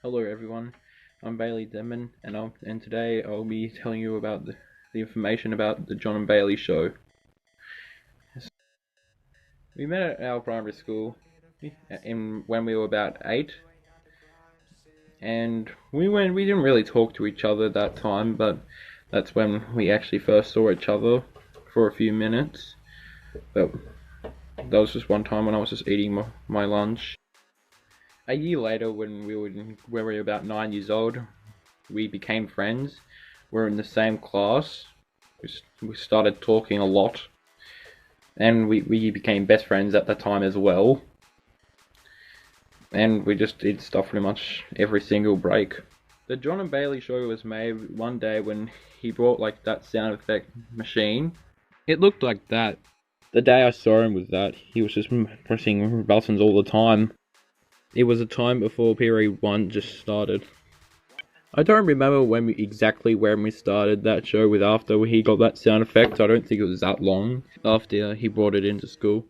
Hello everyone, I'm Bailey Denman, and today I'll be telling you about the information about the John and Bailey show. We met at our primary school when we were about 8, and we didn't really talk to each other that time, but that's when we actually first saw each other for a few minutes. But that was just one time when I was just eating my lunch. A year later, when we were about 9 years old, we became friends. We're in the same class. We started talking a lot, and we became best friends at the time as well. And we just did stuff pretty much every single break. The John and Bailey show was made one day when he brought like that sound effect machine. It looked like that. The day I saw him with that, he was just pressing buttons all the time. It was a time before period 1 just started. I don't remember exactly when we started that show with after he got that sound effect. I don't think it was that long after he brought it into school.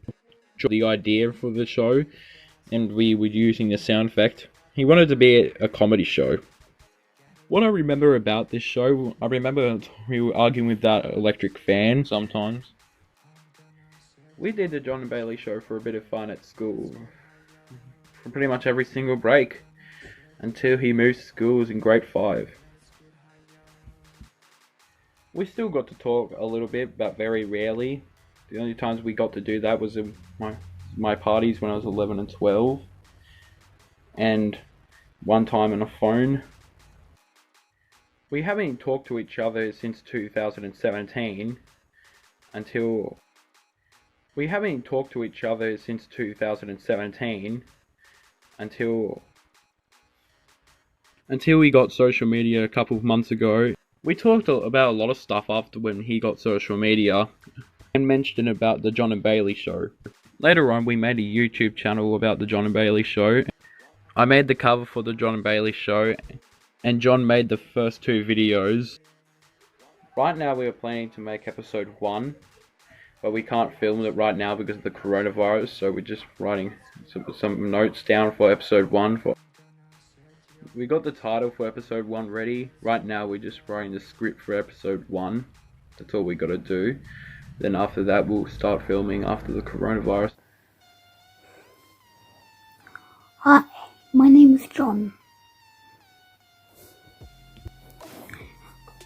The idea for the show, and we were using the sound effect. He wanted to be a comedy show. What I remember about this show, I remember we were arguing with that electric fan sometimes. We did the John and Bailey show for a bit of fun at school. For pretty much every single break. Until he moved to schools in grade 5. We still got to talk a little bit, but very rarely. The only times we got to do that was in my parties when I was 11 and 12. And one time on a phone. We haven't talked to each other since 2017 until we got social media a couple of months ago. We talked about a lot of stuff after when he got social media and mentioned about the John and Bailey show. Later on, we made a YouTube channel about the John and Bailey show. I made the cover for the John and Bailey show, and John made the first 2 videos. Right now we are planning to make episode 1, but we can't film it right now because of the coronavirus, so we're just writing some notes down for episode 1. We got the title for episode 1 ready. Right now we're just writing the script for episode 1. That's all we gotta do. Then after that we'll start filming after the coronavirus. Hi, my name is John.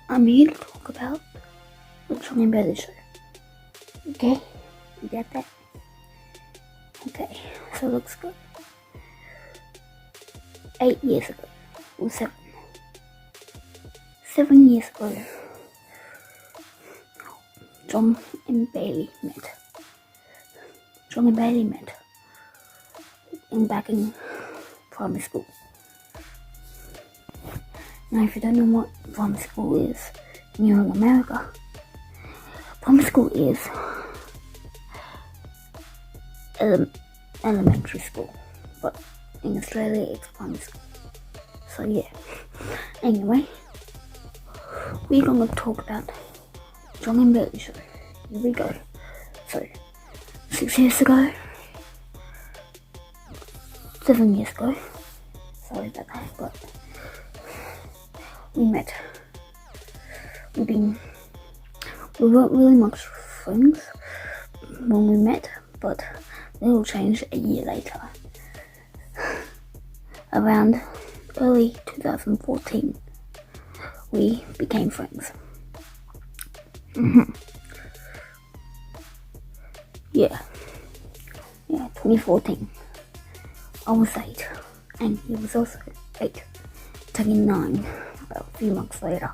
I'm here to talk about the John and Bailey show. Okay, you get that? Okay, so looks good. 8 years ago, or 7. 7 years ago, John and Bailey met. Back in primary school. Now, if you don't know what primary school is in America, primary school is elementary school, but in Australia it's primary school. So yeah. Anyway, we're gonna talk about John and Bailey show. Here we go. So 6 years ago, 7 years ago. Sorry about that, but we met. We weren't really much friends when we met, but it all changed a year later. Around early 2014, we became friends. Yeah, 2014. I was 8, and he was also 8, turning 9 about a few months later.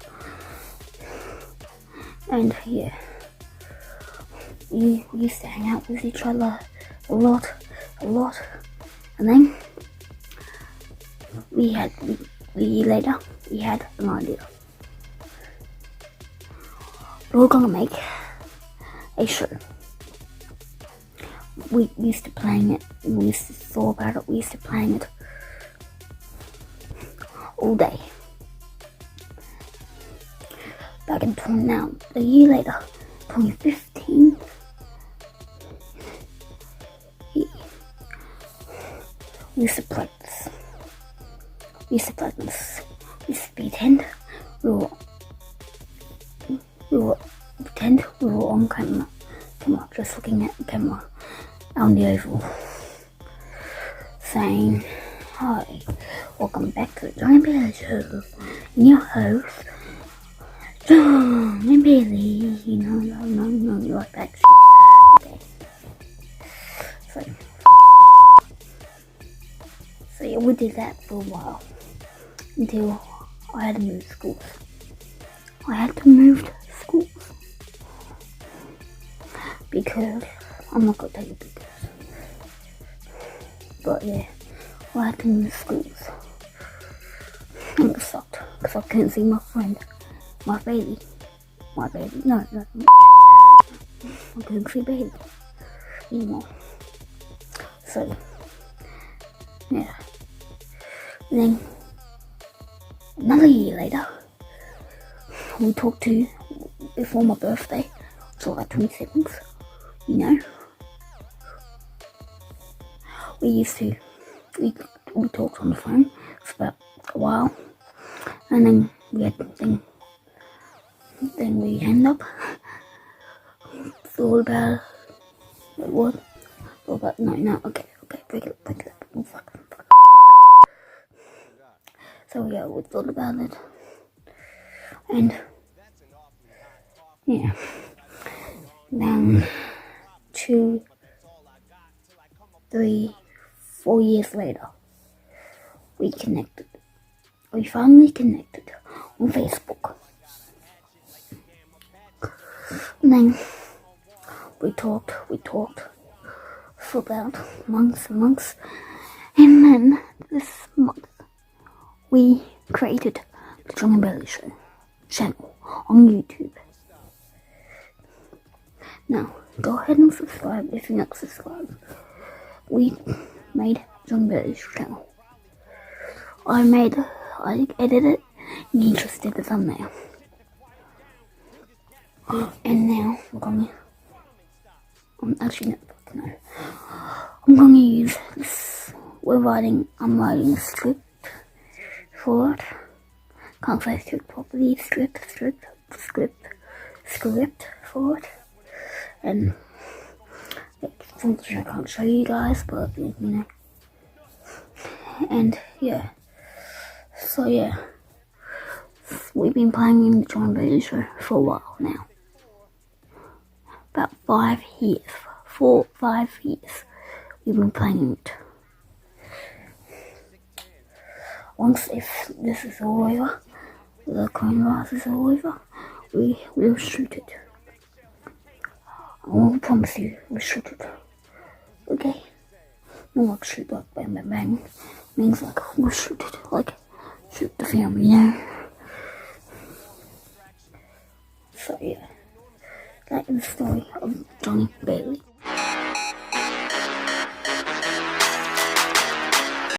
And yeah, we used to hang out with each other a lot, and then a year later, we had an idea. We were gonna make a show. We used to playing it, and we used to thought about it, we used to playing it all day. Back in a year later, 2015, we used to practice. we used to play this. We used to pretend we were on camera, just looking at the camera on the oval, saying, "Hi, welcome back to the John and Baliey Show. And your host, John and Baliey." You know, you like that shit. Okay. So yeah, we did that for a while until I had to move schools. Because I'm not gonna tell you because. But yeah, I had to move schools. And it sucked because I couldn't see my friend, my baby. No, I couldn't see baby anymore. So yeah. And then another year later, we talked to before my birthday, so like 27th. You know, we talked on the phone for about a while, and then we end up thought about it. What? Thought about no. Okay, break it up. Oh, fuck. So yeah, we thought about it, and yeah, then 2, 3, 4 years later, we finally connected on Facebook. And then we talked for about months and months, and then this month we created the John and Baliey Show channel on YouTube. Now, go ahead and subscribe if you're not subscribed. We made John and Baliey Show channel. I edited it, and you just did the thumbnail. And now I'm gonna use this. I'm writing a script for it. Can't say script properly. Script for it. And I can't show you guys, but you know. And yeah. So yeah. We've been playing in the John and Baliey Show for a while now. About 5 years. 5 years we've been playing it. Once if this is all over, the coronavirus is all over, we'll shoot it. I won't promise you we'll shoot it. Okay? Not like shoot like bang bang bang. Means like we'll shoot it, like shoot the film, you know? So yeah, that is the story of John and Baliey.